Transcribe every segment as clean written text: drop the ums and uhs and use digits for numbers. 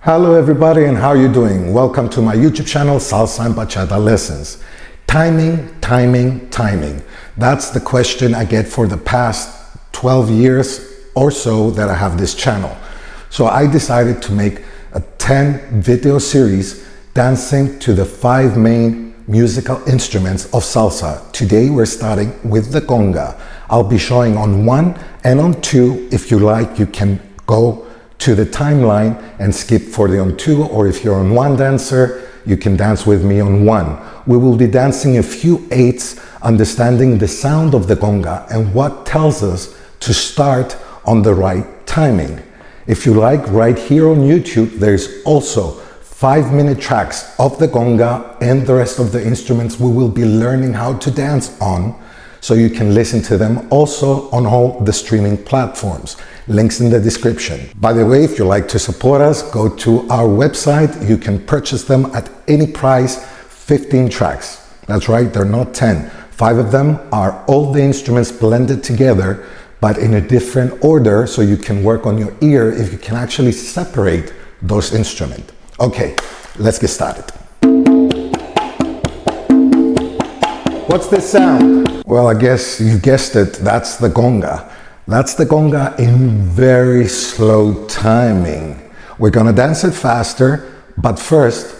Hello everybody, and how are you doing? Welcome to my YouTube channel, Salsa and Bachata Lessons. Timing, timing, timing. That's the question I get for the past 12 years or so that I have this channel. So I decided to make a 10 video series dancing to the 5 main musical instruments of salsa. Today we're starting with the conga. I'll be showing on 1 and on 2. If you like, you can go to the timeline and skip for the on 2, or if you're on 1 dancer, you can dance with me on 1. We will be dancing a few eights, understanding the sound of the conga and what tells us to start on the right timing. If you like, right here on YouTube, there's also 5-minute tracks of the conga and the rest of the instruments we will be learning how to dance on, so you can listen to them also on all the streaming platforms. Links in the description. By the way, if you like to support us, go to our website. You can purchase them at any price, 15 tracks. That's right, they're not 10. 5 of them are all the instruments blended together, but in a different order, so you can work on your ear if you can actually separate those instruments. Okay, let's get started. What's this sound? Well, I guess you guessed it, that's the conga. That's the conga in very slow timing. We're gonna dance it faster, but first,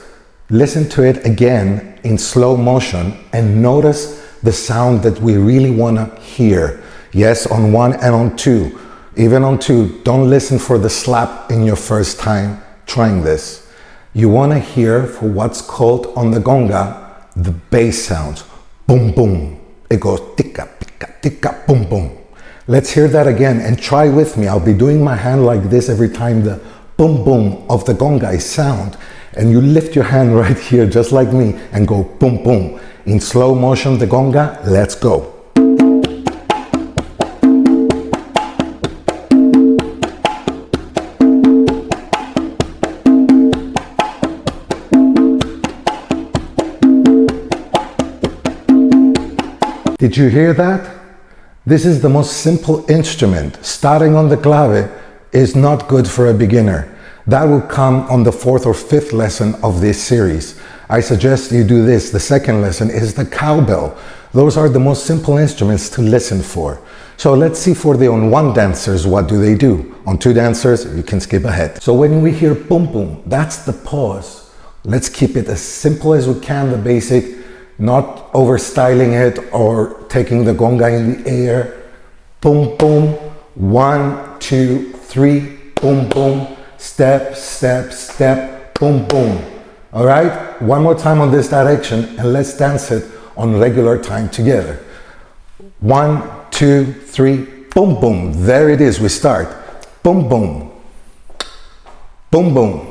listen to it again in slow motion and notice the sound that we really wanna hear. Yes, on 1 and on 2. Even on 2, don't listen for the slap in your first time trying this. You wanna hear, for what's called on the conga, the bass sounds. Boom, boom. It goes ticka, ticka, ticka, boom, boom. Let's hear that again and try with me. I'll be doing my hand like this every time the boom, boom of the conga is sound. And you lift your hand right here, just like me, and go boom, boom. In slow motion, the conga, let's go. Did you hear that? This is the most simple instrument. Starting on the clave is not good for a beginner. That will come on the 4th or 5th lesson of this series. I suggest you do this. The second lesson is the cowbell. Those are the most simple instruments to listen for. So let's see for the on-1 dancers, what do they do? On 2 dancers, you can skip ahead. So when we hear boom boom, that's the pause. Let's keep it as simple as we can, the basic, not over-styling it or taking the conga in the air. Boom, boom, 1, 2, 3, boom, boom, step, step, step, boom, boom. All right, one more time on this direction and let's dance it on regular time together. 1, 2, 3, boom, boom. There it is, we start. Boom, boom, boom, boom.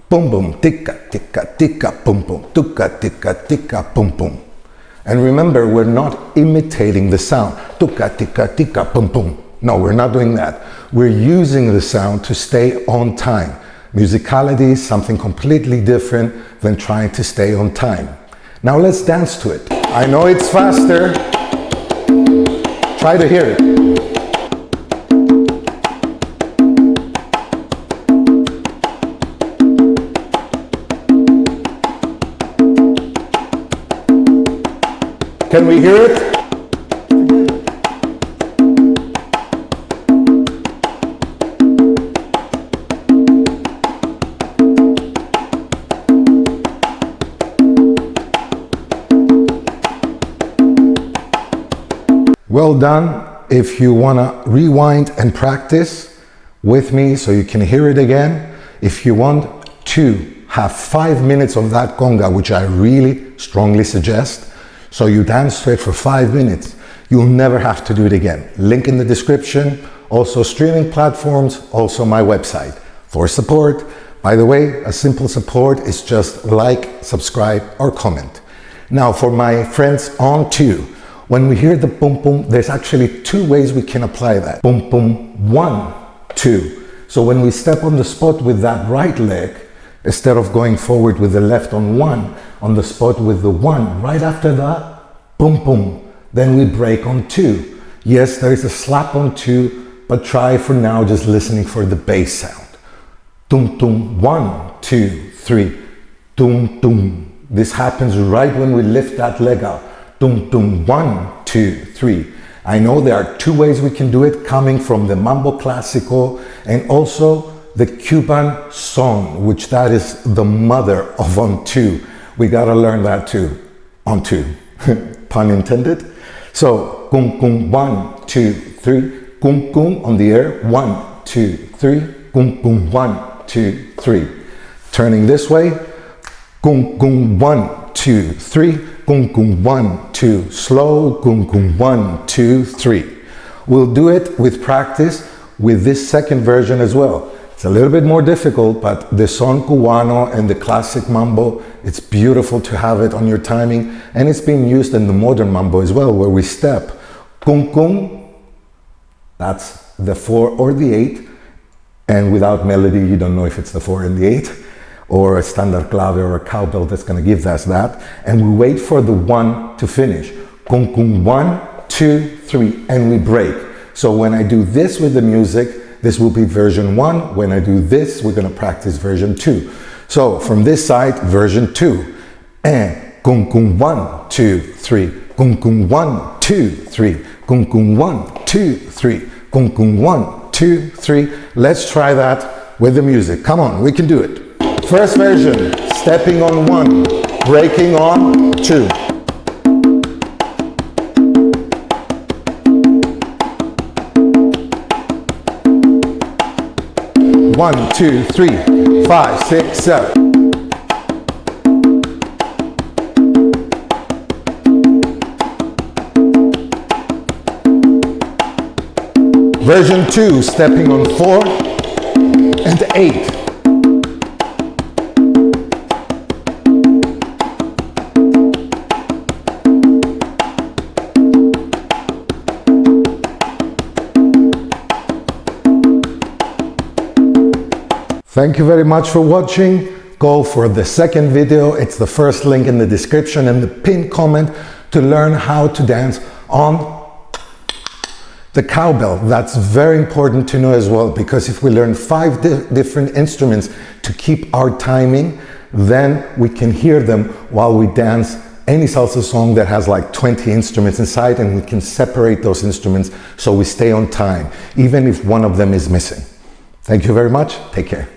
Boom, boom, ticka, ticka, ticka, boom, boom, ticka, ticka, ticka, boom, boom. And remember, we're not imitating the sound. Ticka, ticka, ticka, boom, boom. No, we're not doing that. We're using the sound to stay on time. Musicality is something completely different than trying to stay on time. Now let's dance to it. I know it's faster. Try to hear it. Can we hear it? Well done. If you want to rewind and practice with me so you can hear it again, if you want to have 5 minutes of that conga, which I really strongly suggest, so you dance to it for 5 minutes, you'll never have to do it again. Link in the description, also streaming platforms, also my website. For support, by the way, a simple support is just like, subscribe, or comment. Now for my friends on 2, when we hear the boom boom, there's actually 2 ways we can apply that. Boom boom, 1, 2. So when we step on the spot with that right leg, instead of going forward with the left on 1, on the spot with the 1, right after that, boom, boom. Then we break on 2. Yes, there is a slap on 2, but try for now just listening for the bass sound. Tum tum, 1, 2, 3, tum tum. This happens right when we lift that leg out. Tum tum, 1, 2, 3. I know there are two ways we can do it, coming from the Mambo Clásico and also the Cuban son, which that is the mother of On2. We gotta learn that too. On2, pun intended. So, cum cum, 1, 2, 3, cum cum on the air, 1, 2, 3, cum cum, 1, 2, 3. Turning this way, cum cum, 1, 2, 3, cum cum, 1, 2, slow, cum cum, 1, 2, 3. We'll do it with practice with this second version as well. It's a little bit more difficult, but the son cubano and the classic mambo, it's beautiful to have it on your timing, and it's being used in the modern mambo as well, where we step. Cum cum, that's the 4 or the 8, and without melody, you don't know if it's the 4 and the 8, or a standard clave or a cowbell that's gonna give us that, and we wait for the 1 to finish. Cum cum, 1, 2, 3, and we break. So when I do this with the music, this will be version 1. When I do this, we're going to practice version 2. So from this side, version 2. And cum cum, 1, 2, 3. Cum cum, 1, 2, 3. Cum cum, 1, 2, 3. Cum cum, 1, 2, 3. Let's try that with the music. Come on, we can do it. First version, stepping on 1, breaking on 2. 1, 2, 3, 5, 6, 7. Version 2, stepping on 4 and 8. Thank you very much for watching. Go for the second video. It's the first link in the description and the pinned comment to learn how to dance on the cowbell. That's very important to know as well, because if we learn 5 different instruments to keep our timing, then we can hear them while we dance any salsa song that has like 20 instruments inside, and we can separate those instruments so we stay on time, even if one of them is missing. Thank you very much. Take care.